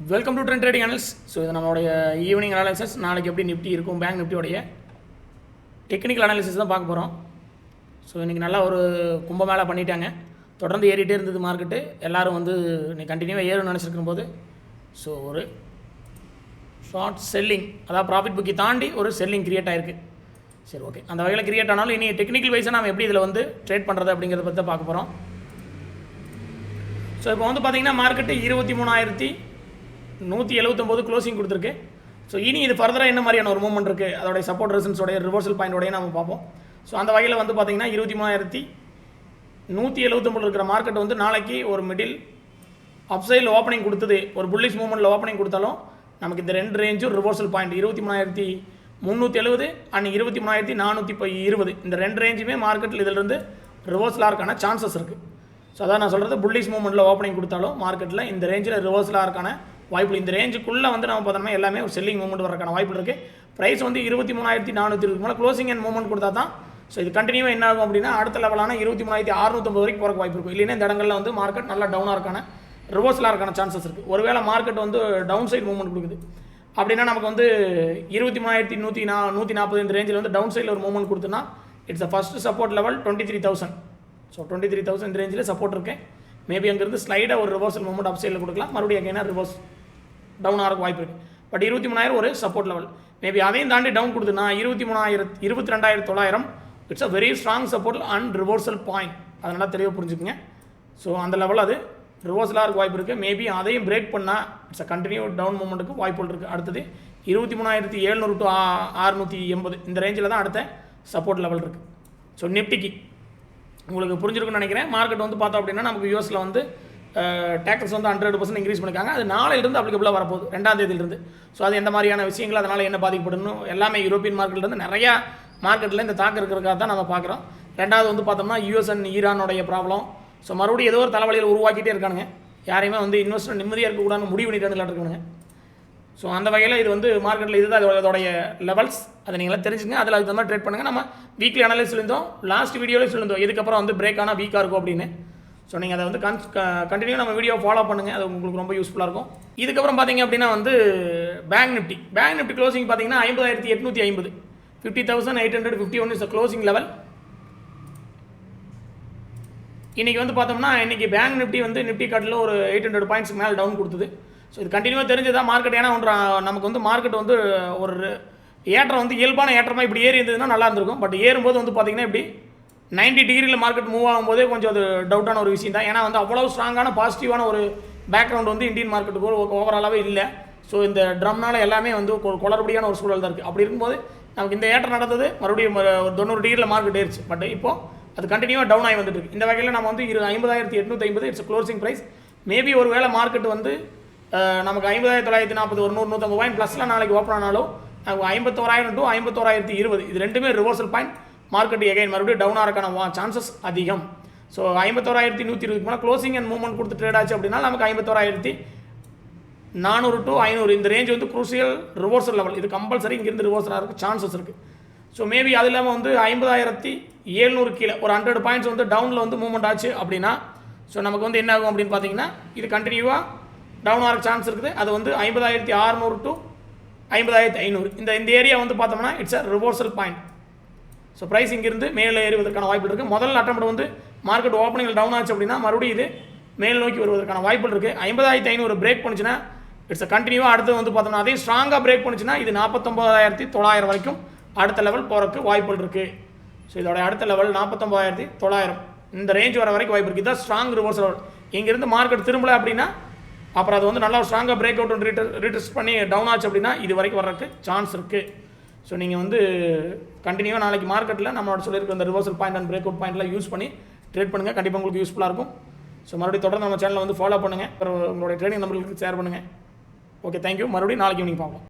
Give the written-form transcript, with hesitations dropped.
Welcome to trend trading Annalise. So இது நம்மளுடைய evening analysis. நாளைக்கு எப்படி நிஃப்டி இருக்கும், பேங்க் நிஃப்டியோடைய டெக்னிக்கல் அனாலிசிஸ் தான் பார்க்க போகிறோம். ஸோ இன்றைக்கி நல்லா ஒரு கும்பமேளா பண்ணிட்டாங்க. தொடர்ந்து ஏறிட்டே இருந்தது மார்க்கெட்டு. எல்லோரும் வந்து இன்னைக்கு கண்டினியூவாக ஏறும்னு நினச்சிருக்கும் போது ஸோ ஒரு ஷார்ட் செல்லிங், அதாவது ப்ராஃபிட் புக்கி தாண்டி ஒரு செல்லிங் கிரியேட் ஆகிருக்கு. சரி, ஓகே. அந்த வகையில் கிரியேட் ஆனாலும் இனி டெக்னிக்கல் வைஸாக நம்ம எப்படி இதில் வந்து ட்ரேட் பண்ணுறது அப்படிங்கிறத பற்றி தான் பார்க்க போகிறோம். ஸோ இப்போ வந்து பார்த்திங்கன்னா மார்க்கெட்டு 23,179 க்ளோசிங் கொடுத்துருக்கு. ஸோ இனி இது ஃபர்தராக என்ன மாதிரியான ஒரு மூவ்மெண்ட் இருக்குது, அதோடைய சப்போர்ட் ரெசிஸ்டன்ஸோடைய ரிவர்சல் பாயிண்டோடைய நம்ம பார்ப்போம். ஸோ அந்த வகையில் வந்து பார்த்திங்கன்னா 23,179 இருக்கிற மார்க்கெட் வந்து நாளைக்கு ஒரு மிடில் அப்சைடில் ஓப்பனிங் கொடுத்தது, ஒரு புல்லிஷ் மூவ்மெண்ட்டில் ஓப்பனிங் கொடுத்தாலும் நமக்கு இந்த ரெண்டு ரேஞ்சும் ரிவர்சல் பாயிண்ட் 23,370 அண்ட் 23,420 இந்த ரெண்டு ரேஞ்சுமே மார்க்கெட்டில் இதிலிருந்து ரிவர்சலாக இருக்கான சான்சஸ் இருக்குது. ஸோ அதான் நான் சொல்கிறது, புல்லிஷ் மூவ்மெண்ட்டில் ஓப்பனிங் கொடுத்தாலும் மார்க்கெட்டில் இந்த ரேஞ்சில் ரிவர்சலாக இருக்கான வாய்ப்பு. இந்த ரேஞ்சுக்குள்ளே வந்து நம்ம பார்த்தோம்னா எல்லாமே ஒரு செல்லிங் மூவ்மெண்ட் வரக்கான வாய்ப்பு இருக்குது. ப்ரைஸ் வந்து 23,420 மேலே க்ளோசிங் அண்ட் மூவ்மெண்ட் கொடுத்தா தான் ஸோ இது கண்டினியூவாக என்ன ஆகும் அப்படின்னா அடுத்த லெவலான 23,650 வரைக்கும் போகிறக்கு வாய்ப்பு இருக்கும். இல்லைன்னா இந்த இடங்களில் வந்து மார்க்கெட் நல்லா டவுனாக இருக்கான ரிவர்சலாக இருக்கான சான்சஸ் இருக்குது. ஒருவேளை மார்க்கெட் வந்து டவுன் சைட் மூவ்மெண்ட் கொடுக்குது அப்படின்னா நமக்கு வந்து 23,140 இந்த ரேஞ்சில் வந்து டவுன் சைடில் ஒரு மூவ்மெண்ட் கொடுத்துன்னா it's a first support level 23,000. So 23,000 இந்த ரேஞ்சில் சப்போர்ட் இருக்குது. மேபி அங்கேருந்து ஸ்லைடாக ஒரு ரிவர்சல் மூவ்மெண்ட் அப் சைடில் கொடுக்கலாம், மறுபடியும் அகைனாக ரிவர்ஸ் டவுன் ஆகிறக்கு வாய்ப்பு இருக்குது. பட் 23,000 ஒரு சப்போர்ட் லெவல். மேபி அதையும் தாண்டி டவுன் கொடுத்துன்னா 22,900 it's a very strong support and reversal point. அதனால் தெளிவாக புரிஞ்சுக்குங்க. ஸோ அந்த லெவல் அது ரிவர்சலாக இருக்க வாய்ப்பு இருக்குது. மேபி அதையும் பிரேக் பண்ணால் இட்ஸ் அ கண்டினியூ டவுன் மூவ்மெண்ட்டுக்கு வாய்ப்புகள் இருக்குது. அடுத்தது 23,700 to 680 இந்த ரேஞ்சில் தான் அடுத்த சப்போர்ட் லெவல் இருக்குது. ஸோ நிஃப்டிக்கு உங்களுக்கு புரிஞ்சிருக்குன்னு நினைக்கிறேன். மார்க்கெட் வந்து பார்த்தோம் அப்படின்னா நமக்கு யூஎஸில் வந்து டேக்ஸஸ் வந்து 100% இன்க்ரீஸ் பண்ணியிருக்காங்க. அது நாளையிலிருந்து அப்ளிகபிளாக வரப்போகுது, 2ஆம் தேதியிலிருந்து. ஸோ அது எந்த மாதிரியான விஷயங்கள், அதனால் என்ன பாதிக்கப்படணும் எல்லாமே யூரோப்பியன் மார்க்கெட்லேருந்து நிறையா மார்க்கெட்டில் இந்த தாக்கம் இருக்கிறதுக்காக தான் நம்ம பார்க்குறோம். ரெண்டாவது வந்து பார்த்தோம்னா யூஎஸ் அண்ட் ஈரானுடைய ப்ராப்ளம். ஸோ மறுபடியும் ஏதோ ஒரு தலைவலியில் உருவாக்கிட்டே இருக்கானுங்க. யாரையுமே வந்து இன்வெஸ்டர் நிம்மதியாக இருக்கக்கூடாதுன்னு முடிவு பண்ணிட்டு இருக்கானுங்க. ஸோ அந்த வகையில் இது வந்து மார்க்கெட்டில் இதுதான் அதோடைய லெவல்ஸ். அதை நீங்களாம் தெரிஞ்சுங்க. அதில் அதுக்கு மாதிரி ட்ரேட் பண்ணுங்கள். நம்ம வீக்லி அனலைஸ் சொல்லியிருந்தோம், லாஸ்ட் வீடியோவில் சொல்லியிருந்தோம் இதுக்கப்புறம் வந்து பிரேக் ஆனால் வீக்காக இருக்கும் அப்படின்னு. ஸோ நீங்கள் அதை வந்து கண்டினியூ நம்ம வீடியோ ஃபாலோ பண்ணுங்கள், அது உங்களுக்கு ரொம்ப யூஸ்ஃபுல்லாக இருக்கும். இதுக்கப்புறம் பார்த்தீங்க அப்படின்னா வந்து பேங்க் நிஃப்டி க்ளோசிங் பார்த்தீங்கன்னா 50,850 50,851 இஸ் க்ளோசிங் லெவல். இன்றைக்கி வந்து பார்த்தோம்னா இன்றைக்கி பேங்க் நிஃப்டி வந்து நிஃப்டி காட்டில் ஒரு 800 பாயிண்ட்ஸ்க்கு மேலே டவுன் கொடுத்தது. ஸோ இது கண்டினியூவாக தெரிஞ்சதான் மார்க்கெட். ஏன்னா நமக்கு வந்து மார்க்கெட் வந்து ஒரு ஏற்றம் வந்து இயல்பான ஏற்றமாக இப்படி ஏறி இருந்ததுன்னா நல்லா இருந்திருக்கும். பட் ஏறும்போது வந்து பார்த்திங்கன்னா இப்படி 90 டிகிரியில் மார்க்கெட் மூவ் ஆகும்போதே கொஞ்சம் அது டவுட்டான ஒரு விஷயம் தான். ஏன்னா வந்து அவ்வளோ ஸ்ட்ராங்கான பாசிட்டிவான ஒரு பேக்ரவுண்ட் வந்து இந்தியன் மார்க்கெட்டுக்கு ஓவராலாகவே இல்லை. ஸோ இந்த ட்ரம்னால் எல்லாமே வந்து குளறுபடியான ஒரு சூழல் தான் இருக்குது. அப்படி இருக்கும்போது நமக்கு இந்த ஏற்றம் நடந்தது, மறுபடியும் ஒரு 90 டிகிரியில் மார்க்கெட் ஏறிச்சு. பட் இப்போது அது கண்டினியூவாக டவுன் ஆகி வந்துட்டு இருக்கு. இந்த வகையில் நம்ம வந்து 50,850 இட்ஸ் க்ளோசிங் ப்ரைஸ். மேபி ஒரு வேளை மார்க்கெட் வந்து நமக்கு 50,940 ஒரு 100-150 பாயிண்ட் ப்ளஸில் நாளைக்கு ஓப்பன் ஆனாலும் நமக்கு 51,000 to 51,020 இது ரெண்டுமே ரிவர்சல் பாயிண்ட். மார்க்கெட் எகைன் மறுபடியும் டவுன் ஆகிறக்கான சான்சஸ் அதிகம். ஸோ 51,120 மேலே க்ளோசிங் அண்ட் மூவ்மெண்ட் கொடுத்து ட்ரேட் ஆச்சு அப்படின்னா நமக்கு 51,400 to 500 இந்த ரேஞ்ச் வந்து குரூசியல் ரிவர்சல் லெவல். இது கம்பல்சரி இங்கேருந்து ரிவர்சலாக இருக்க சான்சஸ் இருக்குது. ஸோ மேபி அது இல்லாமல் வந்து 50,700 கீழே ஒரு 100 பாயிண்ட்ஸ் வந்து டவுனில் வந்து மூவ்மெண்ட் ஆச்சு அப்படின்னா ஸோ நமக்கு வந்து என்ன ஆகும் அப்படின்னு பார்த்தீங்கன்னா இது கண்டினியூவாக டவுன் ஆகிற சான்ஸ் இருக்குது. அது வந்து 50,600 to 50,500 இந்த ஏரியா வந்து பார்த்தோம்னா it's a reversal point. So price இங்கிருந்து மேலே ஏறுவதற்கான வாய்ப்பு இருக்குது. முதல் அட்டம்ப்ட் வந்து மார்க்கெட் ஓப்பனிங்கில் டவுன் ஆச்சு அப்படின்னா மறுபடியும் இது மேல் நோக்கி வருவதற்கான வாய்ப்பு இருக்குது. 50,500 பிரேக் பண்ணிச்சுன்னா இட்ஸ் கண்டினியூவாக அடுத்து வந்து பார்த்தோம்னா அதே ஸ்ட்ராங்காக பிரேக் பண்ணிச்சுன்னா இது 49,900 வரைக்கும் அடுத்த லெவல் போகிறதுக்கு வாய்ப்புகள் இருக்குது. ஸோ இதோட அடுத்த லெவல் 49,900 இந்த ரேஞ்ச் வர வரைக்கும் வாய்ப்பு இருக்குது. இதுதான் ஸ்ட்ராங் ரிவர்சல் லெவல். இங்கேருந்து மார்க்கெட் திரும்பலை அப்படின்னா அப்புறம் அது வந்து நல்லா ஸ்ட்ராங்காக பிரேக் அவுட் ரீடெஸ்ட் பண்ணி டவுன் ஆச்சு அப்படின்னா இது வரைக்கும் வர்றதுக்கு சான்ஸ் இருக்குது. ஸோ நீங்கள் வந்து கண்டினியூவாக நாளைக்கு மார்க்கெட்டில் நம்மளோட சொல்லியிருக்க இந்த reversal point and break out பாயிண்ட்லாம் யூஸ் பண்ணி ட்ரேட் பண்ணுங்கள். கண்டிப்பாக உங்களுக்கு யூஸ்ஃபுல்லாக இருக்கும். ஸோ மறுபடியும் தொடர்ந்து நம்ம சேனலை வந்து ஃபாலோ பண்ணுங்கள், உங்களுடைய ட்ரேடிங் நம்பர்களுக்கு ஷேர் பண்ணுங்கள். Okay, thank you. மறுபடியும் நாளைக்கு ஈவினிங் பார்ப்போம்.